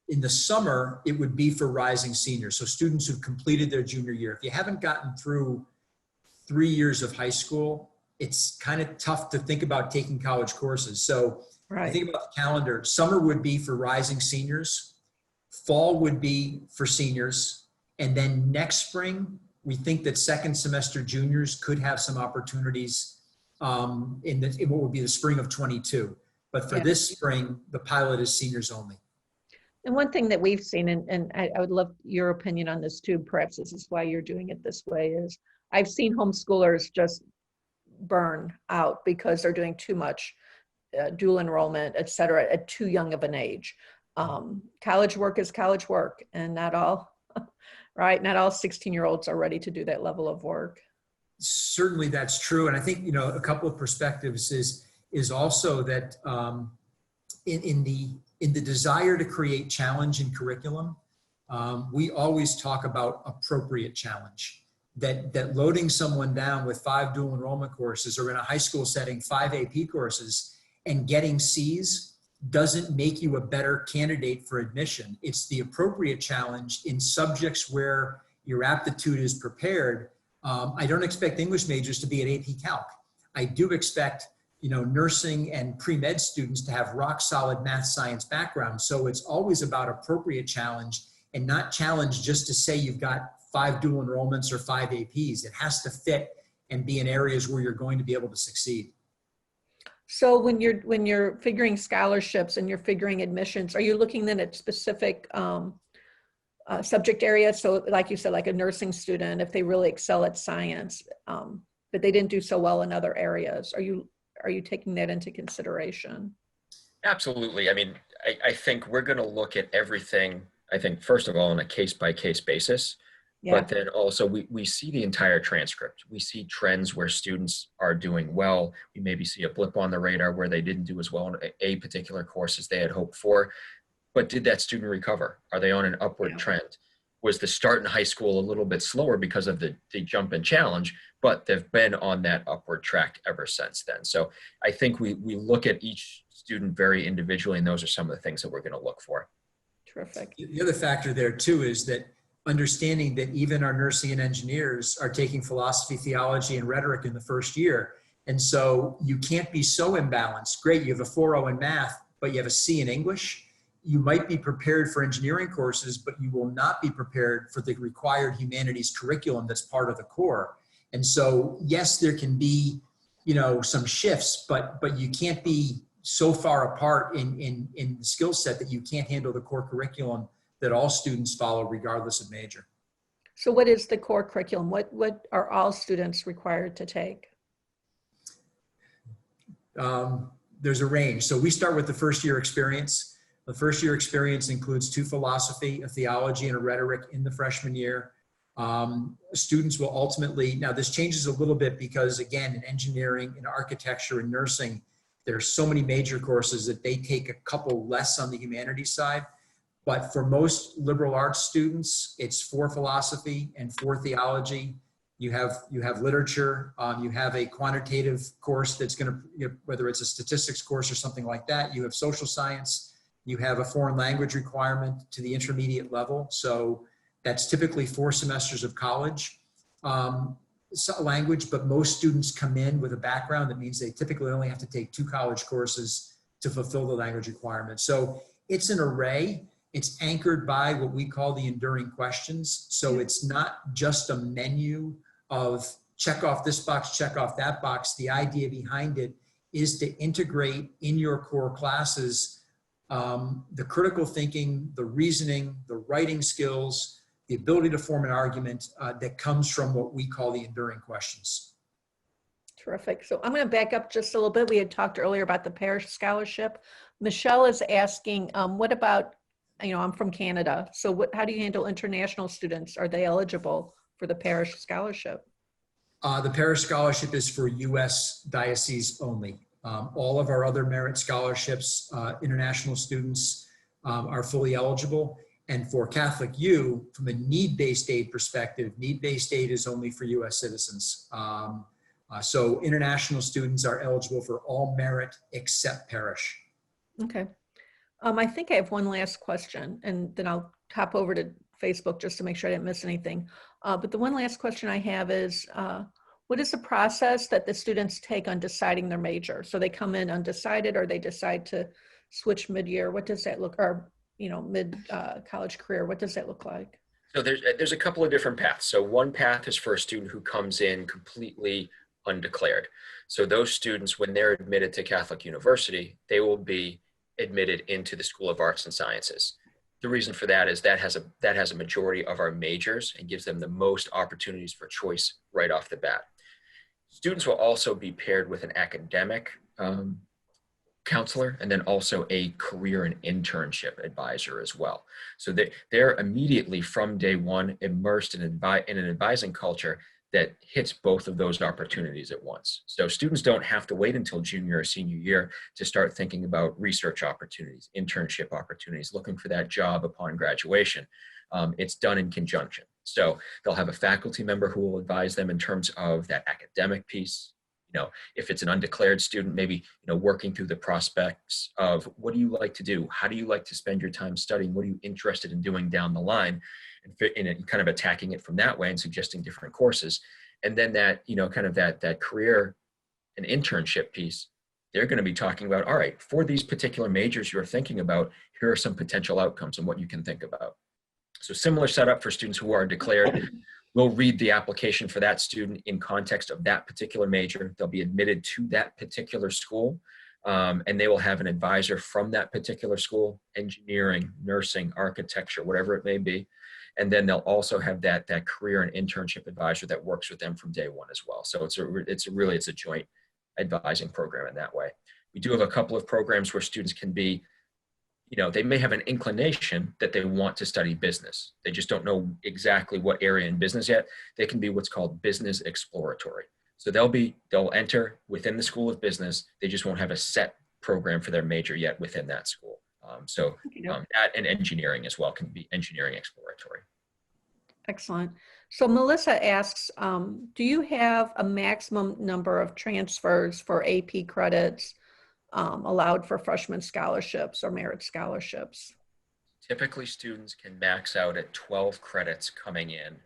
In the summer, it would be for rising seniors, so students who've completed their junior year. If you haven't gotten through 3 years of high school, it's kind of tough to think about taking college courses. So Right. I think about the calendar. Summer would be for rising seniors. Fall would be for seniors. And then next spring, we think that second semester juniors could have some opportunities in what would be the spring of 22. But for this spring, the pilot is seniors only. And one thing that we've seen, and I would love your opinion on this too, perhaps this is why you're doing it this way, is I've seen homeschoolers just burn out because they're doing too much dual enrollment, et cetera, at too young of an age. College work is college work, and not all, right? Not all 16-year-olds are ready to do that level of work. Certainly that's true. And I think, you know, a couple of perspectives is also that in the desire to create challenge in curriculum, we always talk about appropriate challenge. That loading someone down with 5 dual enrollment courses, or in a high school setting, 5 AP courses, and getting C's doesn't make you a better candidate for admission. It's the appropriate challenge in subjects where your aptitude is prepared. I don't expect English majors to be at AP Calc. I do expect, you know, nursing and pre-med students to have rock solid math science background. So it's always about appropriate challenge, and not challenge just to say you've got 5 dual enrollments or 5 APs. It has to fit and be in areas where you're going to be able to succeed. So when you're figuring scholarships and you're figuring admissions, are you looking then at specific subject areas? So like you said, like a nursing student, if they really excel at science, but they didn't do so well in other areas, are you taking that into consideration? Absolutely. I mean, I think we're going to look at everything, I think, first of all, on a case-by-case basis. Yeah. But then also we see the entire transcript. We see trends where students are doing well. We maybe see a blip on the radar where they didn't do as well in a particular course as they had hoped for. But did that student recover? Are they on an upward trend? Was the start in high school a little bit slower because of the jump and challenge, but they've been on that upward track ever since then. So I think we look at each student very individually, and those are some of the things that we're going to look for. Terrific. The other factor there too is that understanding that even our nursing and engineers are taking philosophy, theology, and rhetoric in the first year. And so you can't be so imbalanced. Great, you have a 4.0 in math, but you have a C in English. You might be prepared for engineering courses, but you will not be prepared for the required humanities curriculum that's part of the core. And so, yes, there can be, you know, some shifts, but you can't be so far apart in the skill set that you can't handle the core curriculum that all students follow regardless of major. So what is the core curriculum? What are all students required to take? There's a range. So we start with the first year experience. The first year experience includes 2 philosophy, a theology, and a rhetoric in the freshman year. Students will ultimately, now this changes a little bit because again, in engineering, in architecture, and nursing, there's so many major courses that they take a couple less on the humanities side. But for most liberal arts students, it's 4 philosophy and 4 theology. You have literature. You have a quantitative course that's going to, you know, whether it's a statistics course or something like that. You have social science. You have a foreign language requirement to the intermediate level. So that's typically 4 semesters of college. language, but most students come in with a background that means they typically only have to take 2 college courses to fulfill the language requirements. So it's an array. It's anchored by what we call the enduring questions. So it's not just a menu of check off this box, check off that box. The idea behind it is to integrate in your core classes the critical thinking, the reasoning, the writing skills, the ability to form an argument that comes from what we call the enduring questions. Terrific. So I'm going to back up just a little bit. We had talked earlier about the Parrish Scholarship. Michelle is asking, what about, I'm from Canada. So how do you handle international students? Are they eligible for the Parrish Scholarship? The Parrish Scholarship is for U.S. diocese only. All of our other merit scholarships, international students are fully eligible. And for Catholic U, from a need-based aid perspective, need-based aid is only for U.S. citizens. So international students are eligible for all merit except parish. Okay. I think I have one last question, and then I'll hop over to Facebook just to make sure I didn't miss anything. But the one last question I have is, what is the process that the students take on deciding their major? So they come in undecided, or they decide to switch mid-year. What does that look, or mid-college career, what does that look like? So there's a couple of different paths. So one path is for a student who comes in completely undeclared. So those students, when they're admitted to Catholic University, they will be admitted into the School of Arts and Sciences. The reason for that is that has a majority of our majors and gives them the most opportunities for choice right off the bat. Students will also be paired with an academic counselor and then also a career and internship advisor as well. So they're immediately from day one immersed in an advising culture that hits both of those opportunities at once. So students don't have to wait until junior or senior year to start thinking about research opportunities, internship opportunities, looking for that job upon graduation. It's done in conjunction. So they'll have a faculty member who will advise them in terms of that academic piece. If it's an undeclared student, maybe, working through the prospects of what do you like to do? How do you like to spend your time studying? What are you interested in doing down the line? And kind of attacking it from that way and suggesting different courses. And then that, kind of that career and internship piece, they're going to be talking about, all right, for these particular majors you're thinking about, here are some potential outcomes and what you can think about. So similar setup for students who are declared. We'll read the application for that student in context of that particular major. They'll be admitted to that particular school, and they will have an advisor from that particular school, engineering, nursing, architecture, whatever it may be. And then they'll also have that career and internship advisor that works with them from day one as well. So it's a joint advising program in that way. We do have a couple of programs where students can be, they may have an inclination that they want to study business. They just don't know exactly what area in business yet. They can be what's called business exploratory. So they'll enter within the School of Business. They just won't have a set program for their major yet within that school. That and engineering as well can be engineering exploratory. Excellent. So Melissa asks, do you have a maximum number of transfers for AP credits allowed for freshman scholarships or merit scholarships? Typically, students can max out at 12 credits coming in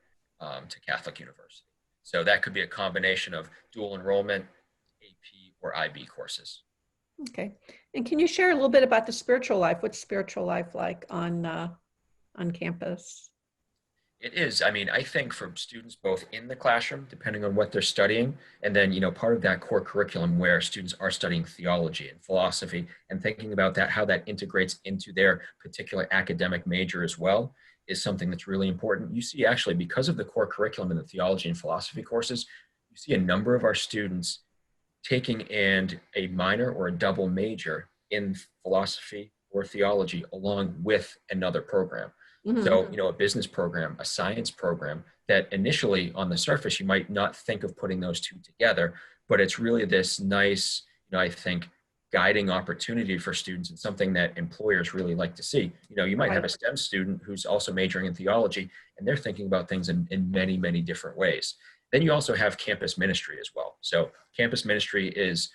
to Catholic University. So that could be a combination of dual enrollment, AP, or IB courses. Okay. And can you share a little bit about the spiritual life? What's spiritual life like on campus? It is. I think for students both in the classroom, depending on what they're studying, and then, part of that core curriculum where students are studying theology and philosophy and thinking about that, how that integrates into their particular academic major as well, is something that's really important. You see, actually, because of the core curriculum in the theology and philosophy courses, you see a number of our students taking in a minor or a double major in philosophy or theology along with another program. Mm-hmm. So, a business program, a science program that initially on the surface, you might not think of putting those two together, but it's really this nice, I think, guiding opportunity for students and something that employers really like to see. You might have a STEM student who's also majoring in theology and they're thinking about things in many, many different ways. Then you also have campus ministry as well. So campus ministry is,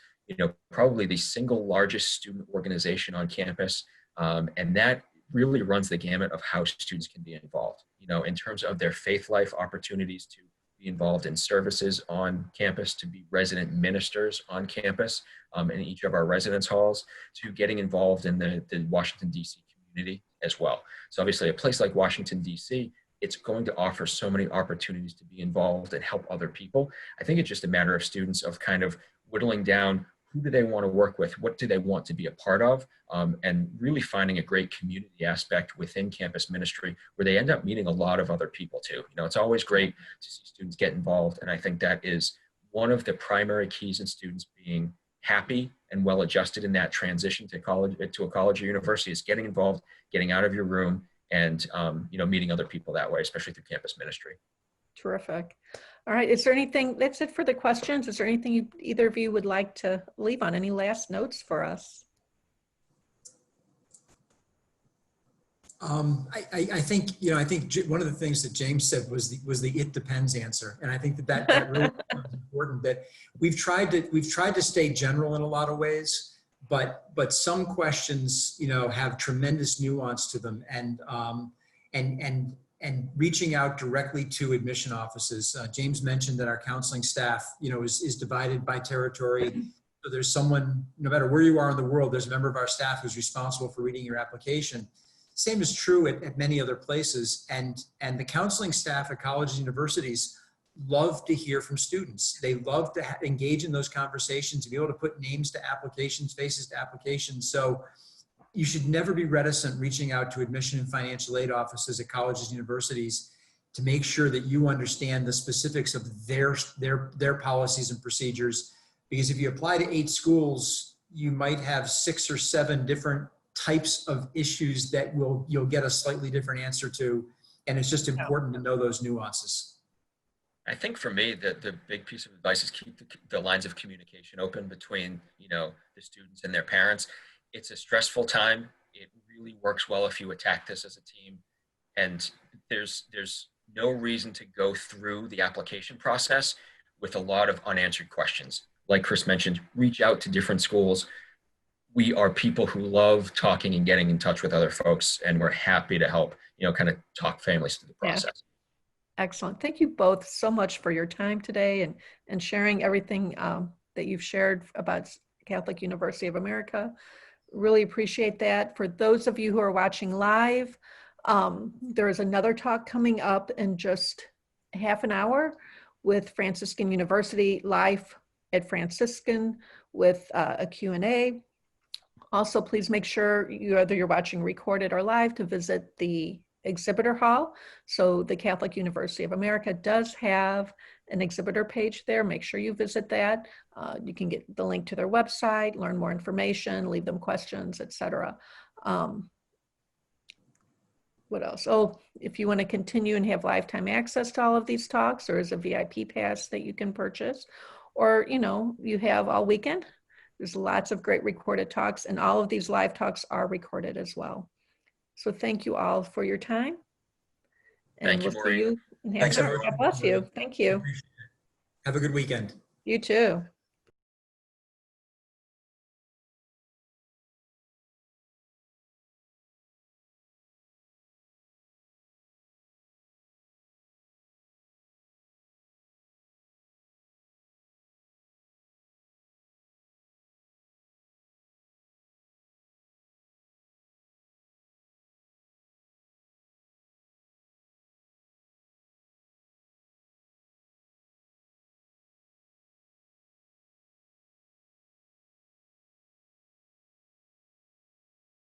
probably the single largest student organization on campus. And that really runs the gamut of how students can be involved, in terms of their faith life opportunities to be involved in services on campus, to be resident ministers on campus in each of our residence halls, to getting involved in the Washington, D.C. community as well. So obviously a place like Washington, D.C., it's going to offer so many opportunities to be involved and help other people. I think it's just a matter of students of kind of whittling down who do they want to work with, what do they want to be a part of, and really finding a great community aspect within campus ministry where they end up meeting a lot of other people too. You know, it's always great to see students get involved, and I think that is one of the primary keys in students being happy and well adjusted in that transition to college, to a college or university, is getting involved, getting out of your room, and you know, meeting other people that way, especially through campus ministry. Terrific. All right, is there anything, that's it for the questions. Is there anything either of you would like to leave on? Any last notes for us? I think, you know, I think one of the things that James said was the "it depends" answer, and I think that really is important. That we've tried to stay general in a lot of ways, but some questions, you know, have tremendous nuance to them, and reaching out directly to admission offices. James mentioned that our counseling staff, you know, is divided by territory. So there's someone, no matter where you are in the world, there's a member of our staff who's responsible for reading your application. Same is true at many other places. And the counseling staff at colleges and universities love to hear from students. They love to engage in those conversations, to be able to put names to applications, faces to applications. So you should never be reticent reaching out to admission and financial aid offices at colleges and universities to make sure that you understand the specifics of their policies and procedures. Because if you apply to 8 schools, you might have 6 or 7 different types of issues that you'll get a slightly different answer to. And it's just important to know those nuances. I think for me, the big piece of advice is keep the lines of communication open between, you know, the students and their parents. It's a stressful time. It really works well if you attack this as a team. And there's no reason to go through the application process with a lot of unanswered questions. Like Chris mentioned, reach out to different schools. We are people who love talking and getting in touch with other folks, and we're happy to help, you know, kind of talk families through the process. Yeah. Excellent. Thank you both so much for your time today and sharing everything that you've shared about Catholic University of America. Really appreciate that. For those of you who are watching live, there is another talk coming up in just half an hour with Franciscan University live at Franciscan with a Q&A. Also, please make sure whether you're watching recorded or live to visit the exhibitor hall. So the Catholic University of America does have an exhibitor page there. Make sure you visit that. You can get the link to their website, learn more information, leave them questions, etc. What else? Oh, if you want to continue and have lifetime access to all of these talks, there is a VIP pass that you can purchase, or, you know, you have all weekend. There's lots of great recorded talks, and all of these live talks are recorded as well. So thank you all for your time. And Thank you, we'll Maureen. see you in half Thanks, an hour. everyone. God bless you. Thank you. Have a good weekend. You too.